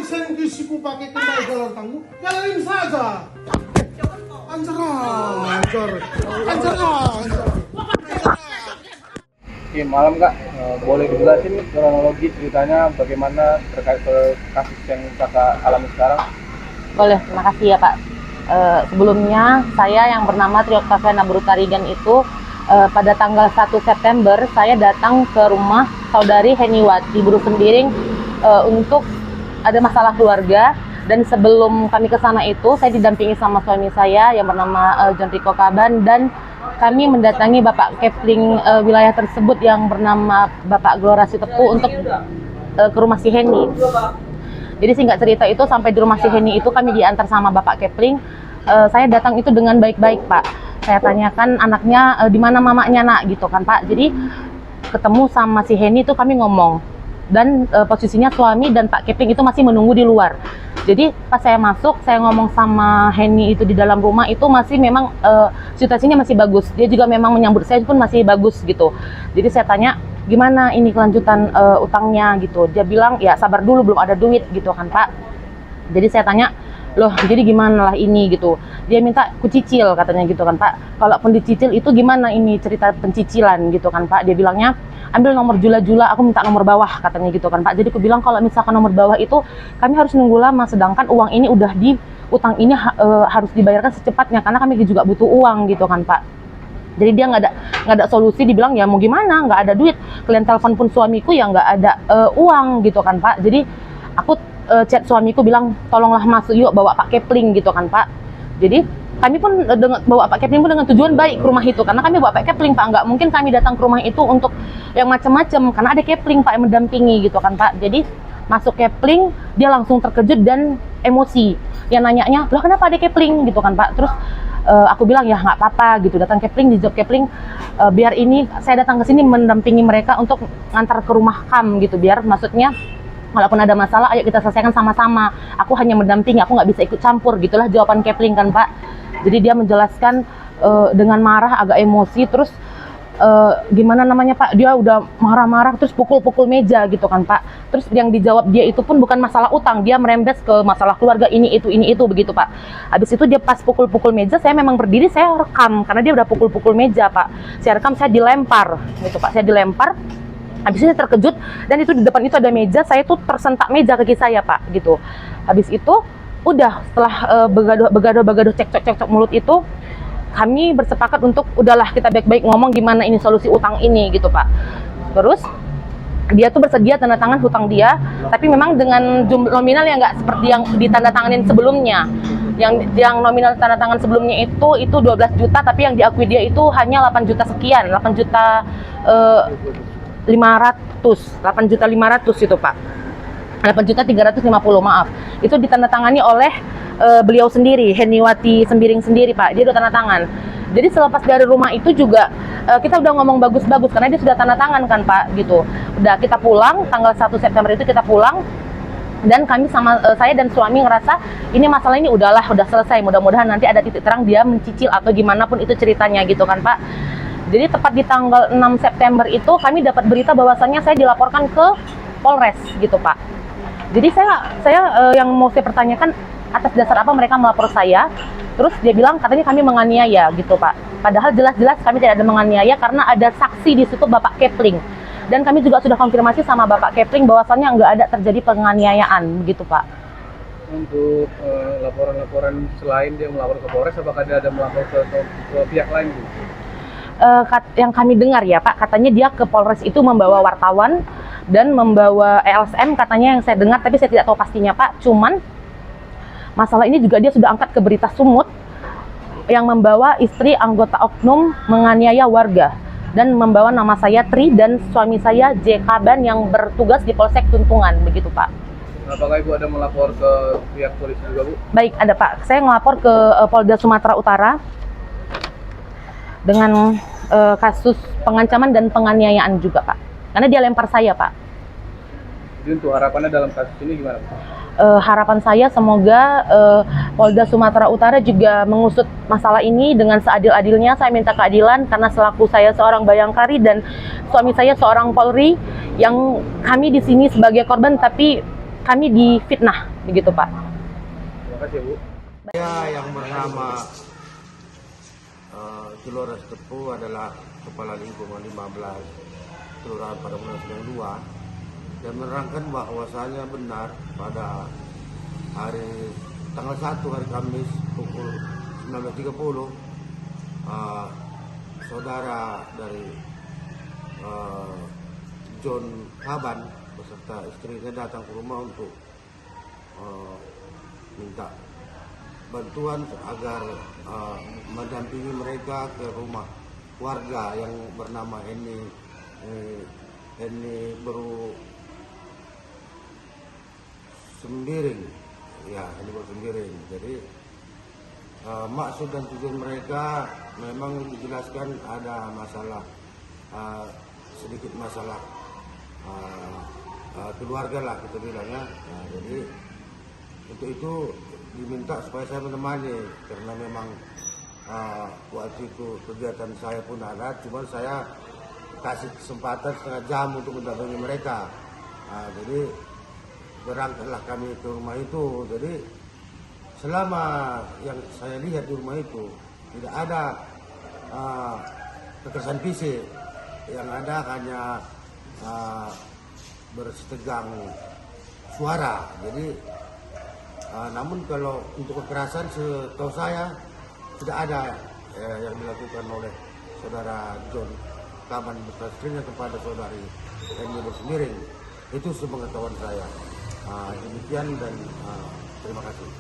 sengkisiku pakai kendai jalan tangguh, jalanin saja. Anjar. Oke, malam Kak, boleh dijelasin kronologi ceritanya bagaimana terkait kasus yang Kakak alami sekarang? Boleh, terima kasih ya Pak. Sebelumnya saya yang bernama Trio Octaviana Brutarigan itu pada tanggal 1 September saya datang ke rumah saudari Heniwati Buru Sembiring untuk ada masalah keluarga, dan sebelum kami ke sana itu saya didampingi sama suami saya yang bernama John Rico Kaban, dan kami mendatangi Bapak Kepling wilayah tersebut yang bernama Bapak Glora Sitepu untuk ke rumah si Heni. Jadi singkat cerita itu sampai di rumah si Heni itu kami diantar sama Bapak Kepling. Saya datang itu dengan baik-baik Pak. Saya tanyakan anaknya di mana mamanya nak gitu kan Pak. Jadi ketemu sama si Heni itu kami ngomong, dan posisinya suami dan Pak Kepling itu masih menunggu di luar. Jadi pas saya masuk, saya ngomong sama Heni itu di dalam rumah itu masih memang situasinya masih bagus. Dia juga memang menyambut saya pun masih bagus gitu. Jadi saya tanya, gimana ini kelanjutan utangnya gitu. Dia bilang ya sabar dulu, belum ada duit gitu kan Pak. Jadi saya tanya, loh jadi gimana lah ini gitu. Dia minta kucicil katanya gitu kan Pak. Kalaupun dicicil itu gimana ini cerita pencicilan gitu kan Pak. Dia bilangnya ambil nomor jula-jula, aku minta nomor bawah katanya gitu kan Pak. Jadi aku bilang kalau misalkan nomor bawah itu kami harus nunggu lama, sedangkan uang ini udah utang ini harus dibayarkan secepatnya karena kami juga butuh uang gitu kan Pak. Jadi dia nggak ada solusi, dibilang ya mau gimana, nggak ada duit, kalian telepon pun suamiku ya nggak ada uang gitu kan Pak. Jadi aku chat suamiku bilang tolonglah masuk yuk bawa Pak Kepling gitu kan Pak. Jadi kami pun bawa Pak Kepling pun dengan tujuan baik ke rumah itu, karena kami bawa Pak Kepling Pak, nggak mungkin kami datang ke rumah itu untuk yang macam-macam karena ada Kepling Pak yang mendampingi gitu kan Pak. Jadi masuk Kepling dia langsung terkejut dan emosi, yang nanyanya loh kenapa ada Kepling gitu kan Pak. Terus aku bilang ya nggak apa-apa gitu, datang Kepling, dijawab Kepling biar ini saya datang ke sini mendampingi mereka untuk ngantar ke rumah KAM gitu, biar maksudnya walaupun ada masalah ayo kita selesaikan sama-sama, aku hanya mendampingi, aku nggak bisa ikut campur, gitulah jawaban Kepling kan Pak. Jadi dia menjelaskan dengan marah, agak emosi, terus gimana namanya Pak, dia udah marah-marah terus pukul-pukul meja gitu kan Pak. Terus yang dijawab dia itu pun bukan masalah utang, dia merembes ke masalah keluarga ini itu begitu Pak. Habis itu dia pas pukul-pukul meja, saya memang berdiri, saya rekam karena dia udah pukul-pukul meja Pak. Saya rekam, saya dilempar gitu Pak, saya dilempar. Habis itu saya terkejut, dan itu di depan itu ada meja, saya tuh tersentak meja kaki saya Pak gitu. Habis itu udah setelah begaduh cekcok mulut itu, kami bersepakat untuk udahlah kita baik-baik ngomong gimana ini solusi utang ini gitu Pak. Terus dia tuh bersedia tanda tangan hutang dia, tapi memang dengan jumlah nominal yang nggak seperti yang ditandatanganin sebelumnya. Yang nominal tanda tangan sebelumnya itu 12 juta, tapi yang diakui dia itu hanya 8 juta sekian, 8 juta 500 itu Pak. 8.350 maaf. Itu ditandatangani oleh beliau sendiri, Heniwati Sembiring sendiri Pak. Dia udah tanda tangan. Jadi selepas dari rumah itu juga kita udah ngomong bagus-bagus karena dia sudah tanda tangan kan Pak gitu. Udah kita pulang tanggal 1 September itu kita pulang, dan kami sama saya dan suami ngerasa ini masalah ini udah selesai. Mudah-mudahan nanti ada titik terang dia mencicil atau gimana pun itu ceritanya gitu kan Pak. Jadi tepat di tanggal 6 September itu kami dapat berita bahwasannya saya dilaporkan ke Polres gitu Pak. Jadi saya yang mau saya pertanyakan, atas dasar apa mereka melapor saya? Terus dia bilang katanya kami menganiaya gitu Pak. Padahal jelas-jelas kami tidak ada menganiaya karena ada saksi di situ Bapak Kepling. Dan kami juga sudah konfirmasi sama Bapak Kepling bahwasannya nggak ada terjadi penganiayaan begitu Pak. Untuk laporan-laporan selain dia melapor ke Polres, apakah dia ada melapor ke pihak lain? Yang kami dengar ya Pak, katanya dia ke Polres itu membawa wartawan dan membawa LSM katanya, yang saya dengar, tapi saya tidak tahu pastinya Pak. Cuman masalah ini juga dia sudah angkat ke berita Sumut yang membawa istri anggota oknum menganiaya warga, dan membawa nama saya Tri dan suami saya J. Kaban yang bertugas di Polsek Tuntungan begitu Pak. Apakah Ibu ada melapor ke pihak polisi juga Bu? Baik, ada Pak. Saya ngelapor ke Polda Sumatera Utara dengan kasus pengancaman dan penganiayaan juga Pak. Karena dia lempar saya Pak. Jadi untuk harapannya dalam kasus ini gimana Pak? Harapan saya semoga Polda Sumatera Utara juga mengusut masalah ini dengan seadil-adilnya. Saya minta keadilan karena selaku saya seorang bayangkari dan suami saya seorang Polri, yang kami di sini sebagai korban tapi kami difitnah, begitu Pak. Terima kasih Bu. Saya yang bernama Dolores Tepu adalah Kepala Lingkungan 15 Kelurahan Pademangan 92 dan menerangkan bahwasanya benar pada hari tanggal 1 hari Kamis pukul 19.30 saudara dari John Kaban beserta istrinya datang ke rumah untuk minta bantuan agar mendampingi mereka ke rumah warga yang bernama Eni Baru Sembiring, ya Eni Baru Sembiring. Jadi maksud dan tujuan mereka memang dijelaskan ada masalah sedikit masalah keluarga lah kita bilangnya. Nah, jadi untuk itu diminta supaya saya menemani karena memang waktu itu kegiatan saya pun ada, cuma saya kasih kesempatan setengah jam untuk mendampingi mereka. Jadi berangkatlah kami ke rumah itu. Jadi selama yang saya lihat di rumah itu tidak ada kekerasan fisik, yang ada hanya bersetegang suara. Jadi namun kalau untuk kekerasan setahu saya tidak ada yang dilakukan oleh saudara John Kaban bersama kepada saudari Eni Baru Sembiring. Itu sepengetahuan saya. Demikian dan terima kasih.